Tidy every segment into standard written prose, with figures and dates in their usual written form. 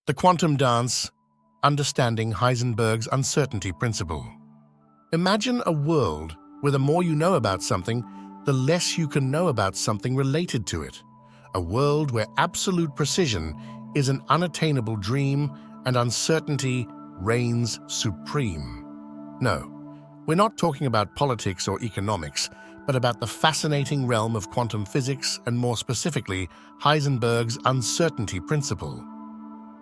The quantum dance, understanding Heisenberg's uncertainty principle. Imagine a world where the more you know about something, the less you can know about something related to it. A world where absolute precision is an unattainable dream and uncertainty reigns supreme. No, we're not talking about politics or economics, but about the fascinating realm of quantum physics and more specifically, Heisenberg's uncertainty principle.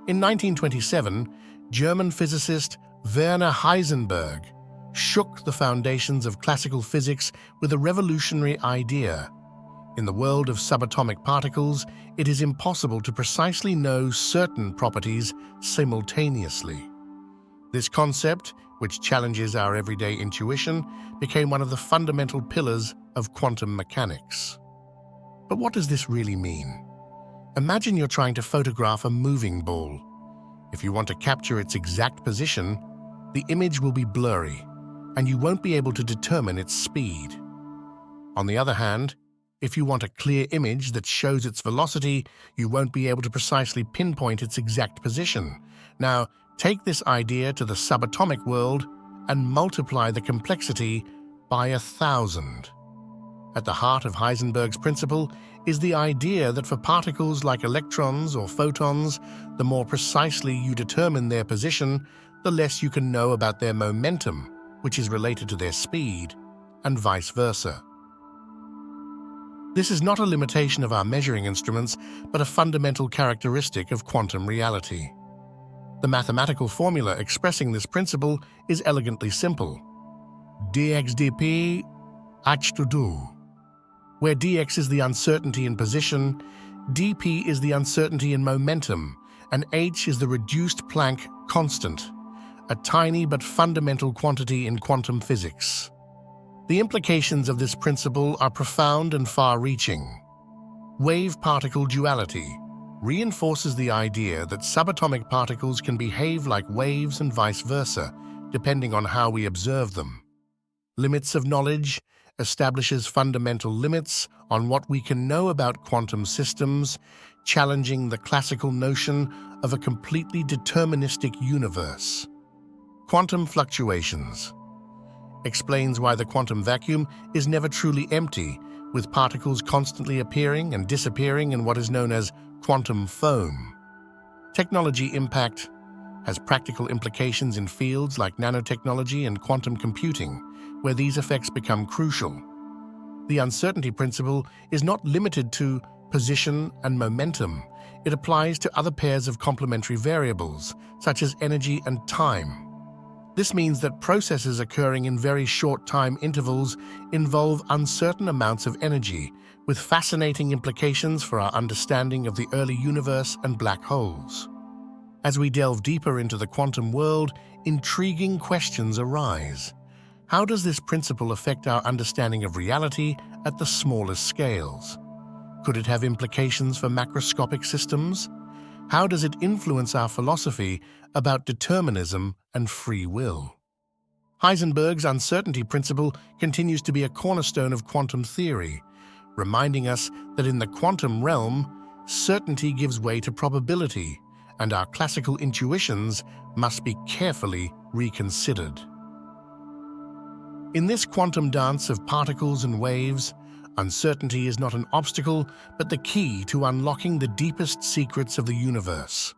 In 1927, German physicist Werner Heisenberg shook the foundations of classical physics with a revolutionary idea. In the world of subatomic particles, it is impossible to precisely know certain properties simultaneously. This concept, which challenges our everyday intuition, became one of the fundamental pillars of quantum mechanics. But what does this really mean? Imagine you're trying to photograph a moving ball. If you want to capture its exact position, the image will be blurry, and you won't be able to determine its speed. On the other hand, if you want a clear image that shows its velocity, you won't be able to precisely pinpoint its exact position. Now, take this idea to the subatomic world and multiply the complexity by 1,000. At the heart of Heisenberg's principle is the idea that for particles like electrons or photons, the more precisely you determine their position, the less you can know about their momentum, which is related to their speed, and vice versa. This is not a limitation of our measuring instruments, but a fundamental characteristic of quantum reality. The mathematical formula expressing this principle is elegantly simple. dx dp h2do, where dx is the uncertainty in position, dp is the uncertainty in momentum, and h is the reduced Planck constant, a tiny but fundamental quantity in quantum physics. The implications of this principle are profound and far-reaching. Wave-particle duality reinforces the idea that subatomic particles can behave like waves and vice versa, depending on how we observe them. Limits of knowledge establishes fundamental limits on what we can know about quantum systems, challenging the classical notion of a completely deterministic universe. Quantum fluctuations explains why the quantum vacuum is never truly empty, with particles constantly appearing and disappearing in what is known as quantum foam. Technology impact has practical implications in fields like nanotechnology and quantum computing, where these effects become crucial. The uncertainty principle is not limited to position and momentum. It applies to other pairs of complementary variables, such as energy and time. This means that processes occurring in very short time intervals involve uncertain amounts of energy, with fascinating implications for our understanding of the early universe and black holes. As we delve deeper into the quantum world, intriguing questions arise. How does this principle affect our understanding of reality at the smallest scales? Could it have implications for macroscopic systems? How does it influence our philosophy about determinism and free will? Heisenberg's uncertainty principle continues to be a cornerstone of quantum theory, reminding us that in the quantum realm, certainty gives way to probability, and our classical intuitions must be carefully reconsidered. In this quantum dance of particles and waves, uncertainty is not an obstacle, but the key to unlocking the deepest secrets of the universe.